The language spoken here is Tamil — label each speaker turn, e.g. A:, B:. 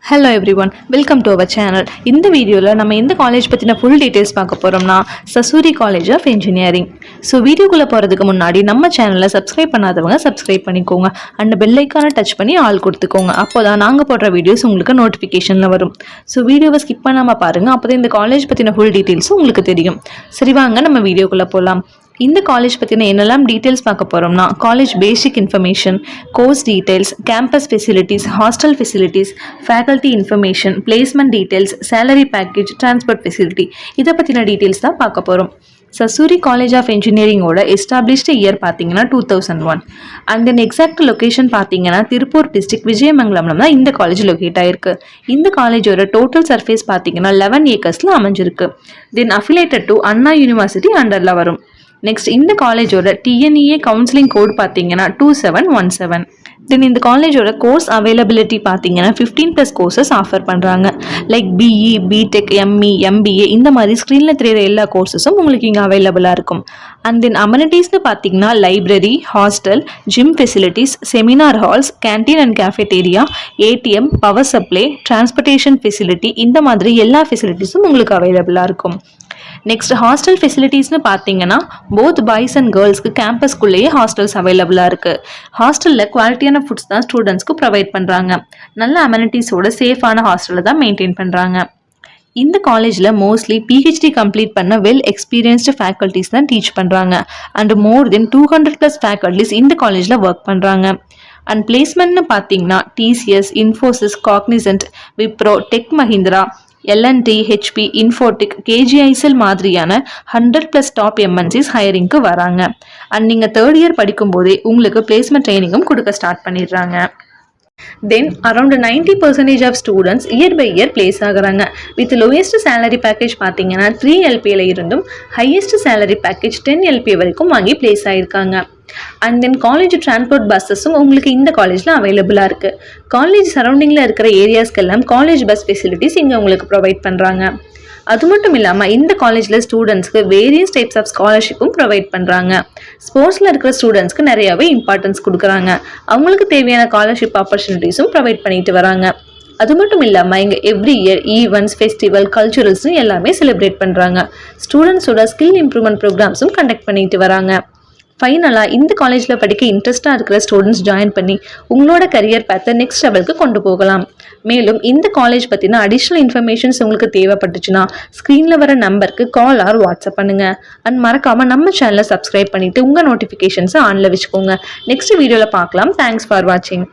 A: Hello everyone, welcome to our channel. In the video la நம்ம எந்த காலேஜ் பத்தின full details பார்க்க போறோம்னா Sasurie college of engineering. Video குள்ள போறதுக்கு முன்னாடி நம்ம சேனலை சப்ஸ்கிரைப் பண்ணாதவங்க சப்ஸ்கிரைப் பண்ணிக்கோங்க and bell icon டச் பண்ணி ஆல் கொடுத்துக்கோங்க. அப்போதான் நாங்க போடுற வீடியோஸ் உங்களுக்கு நோட்டிஃபிகேஷன்ல வரும். வீடியோவை ஸ்கிப் பண்ணாம பாருங்க. அப்பதான் இந்த காலேஜ் பத்தின full details உங்களுக்கு தெரியும். சரி வாங்க நம்ம வீடியோக்குள்ள போலாம். இந்த காலேஜ் பத்தின என்னெல்லாம் டீடைல்ஸ் பார்க்க போறோம்னா college basic information, course details, campus facilities, hostel facilities, faculty information, placement details, salary package, transport facility இதை பத்தின டீடைல்ஸ் தான் பார்க்க போறோம். சசூரி காலேஜ் ஆஃப் இன்ஜினியரிங்கோட எஸ்டாப்ளிஷ்டு இயர் பார்த்தீங்கன்னா 2001 அண்ட் தென் எக்ஸாக்ட் லொகேஷன் பார்த்தீங்கன்னா திருப்பூர் டிஸ்ட்ரிக்ட் விஜயமங்கலம்ல தான் இந்த காலேஜ் லொகேட் ஆயிருக்கு. இந்த காலேஜோட டோட்டல் சர்ஃபேஸ் பார்த்தீங்கன்னா 11 ஏக்கர்ஸ்ல அமைஞ்சிருக்கு. தென் அஃபிலேட்டட் டு அண்ணா யூனிவர்சிட்டி அண்டர்ல வரும். நெக்ஸ்ட் இந்த காலேஜோட டிஎன்இஏ கவுன்சிலிங் கோட் பார்த்தீங்கன்னா 2717. தென் இந்த காலேஜோட கோர்ஸ் அவைலபிலிட்டி பார்த்தீங்கன்னா 15+ கோர்சஸ் ஆஃபர் பண்ணுறாங்க. Like BE, BTech, ME, MBA இந்த மாதிரி ஸ்க்ரீனில் தெரியுற எல்லா கோர்சஸும் உங்களுக்கு இங்கே அவைலபிளாக இருக்கும். அண்ட் தென் அமெனிட்டிஸ்னு பார்த்தீங்கன்னா library, hostel, gym facilities, seminar halls, canteen and cafeteria, ATM, power supply, transportation facility இந்த மாதிரி எல்லா ஃபெசிலிட்டிஸும் உங்களுக்கு அவைலபிளாக இருக்கும். நெக்ஸ்ட் ஹாஸ்டல் ஃபெசிலிட்டிஸ்னு பார்த்தீங்கன்னா போத் பாய்ஸ் அண்ட் கேர்ள்ஸ்க்கு கேம்பஸ்குள்ளேயே ஹாஸ்டல்ஸ் அவைலபிளாக இருக்குது. ஹாஸ்டலில் குவாலிட்டியான ஃபுட்ஸ் தான் ஸ்டூடெண்ட்ஸ்க்கு ப்ரொவைட் பண்ணுறாங்க. நல்ல அமெனிட்டிஸோட சேஃபான ஹாஸ்டலை தான் மெயின்டைன் பண்ணுறாங்க. இந்த காலேஜில் மோஸ்ட்லி பிஹெச்டி கம்ப்ளீட் பண்ண வெல் எக்ஸ்பீரியன்ஸ்டு ஃபேக்கல்ட்டிஸ் தான் டீச் பண்ணுறாங்க. அண்ட் மோர் தென் 200+ ஃபேக்கல்ட்டிஸ் இந்த காலேஜில் ஒர்க் பண்ணுறாங்க. அண்ட் பிளேஸ்மெண்ட்னு பார்த்தீங்கன்னா TCS, Infosys, Cognizant, Wipro, Tech Mahindra, L and T, HP, Infotech, KGISL மாதிரியான 100+ டாப் எம்என்சிஸ் ஹையரிங்க்கு வராங்க. அண்ட் நீங்கள் 3rd இயர் படிக்கும்போதே உங்களுக்கு பிளேஸ்மெண்ட் ட்ரைனிங்கும் கொடுக்க ஸ்டார்ட் பண்ணிடுறாங்க. Then around 90% of students year by year place ஆகுறாங்க. வித் லோயஸ்ட் சேலரி பேக்கேஜ் பார்த்தீங்கன்னா 3 LPA இருந்தும் ஹையஸ்ட் சேலரி பேக்கேஜ் 10 LPA வரைக்கும் வாங்கி பிளேஸ் ஆகிருக்காங்க. அண்ட் தென் காலேஜ் டிரான்ஸ்போர்ட் பஸ்ஸஸும் உங்களுக்கு இந்த காலேஜில் அவைலபிளாக இருக்குது. காலேஜ் சரௌண்டிங்கில் இருக்கிற ஏரியாஸ்க்கெல்லாம் காலேஜ் பஸ் ஃபெசிலிட்டிஸ் இங்கே உங்களுக்கு ப்ரொவைட் பண்ணுறாங்க. அது மட்டும் இல்லாமல் இந்த காலேஜில் ஸ்டூடெண்ட்ஸ்க்கு வேரியஸ் டைப்ஸ் ஆஃப் ஸ்காலர்ஷிப்பும் ப்ரொவைட் பண்ணுறாங்க. ஸ்போர்ட்ஸில் இருக்கிற ஸ்டூடெண்ட்ஸ்க்கு நிறையாவே இம்பார்ட்டன்ஸ் கொடுக்குறாங்க. அவங்களுக்கு தேவையான ஸ்காலர்ஷிப் ஆப்பர்ச்சுனிட்டிஸும் ப்ரொவைட் பண்ணிட்டு வராங்க. அது மட்டும் இல்லாமல் இங்கே எவ்ரி இயர் ஈவெண்ட்ஸ், ஃபெஸ்டிவல், கல்ச்சுரல்ஸும் எல்லாமே செலிப்ரேட் பண்ணுறாங்க. ஸ்டூடெண்ட்ஸோட ஸ்கில் இம்ப்ரூவ்மெண்ட் ப்ரோக்ராம்ஸும் கண்டக்ட் பண்ணிட்டு வராங்க. ஃபைனலாக இந்த காலேஜில் படிக்க இன்ட்ரெஸ்டாக இருக்கிற ஸ்டூடெண்ட்ஸ் ஜாயின் பண்ணி உங்களோட கரியர் பேத்தை நெக்ஸ்ட் லெவலுக்கு கொண்டு போகலாம். மேலும் இந்த காலேஜ் பற்றின அடிஷ்னல் இன்ஃபர்மேஷன்ஸ் உங்களுக்கு தேவைப்பட்டுச்சுன்னா ஸ்க்ரீனில் வர நம்பருக்கு கால் ஆர் வாட்ஸ்அப் பண்ணுங்கள். அண்ட் மறக்காமல் நம்ம சேனலை சப்ஸ்கிரைப் பண்ணிவிட்டு உங்கள் நோட்டிஃபிகேஷன்ஸை ஆனில் வச்சுக்கோங்க. நெக்ஸ்ட் வீடியோவில் பார்க்கலாம். தேங்க்ஸ் ஃபார் வாட்சிங்.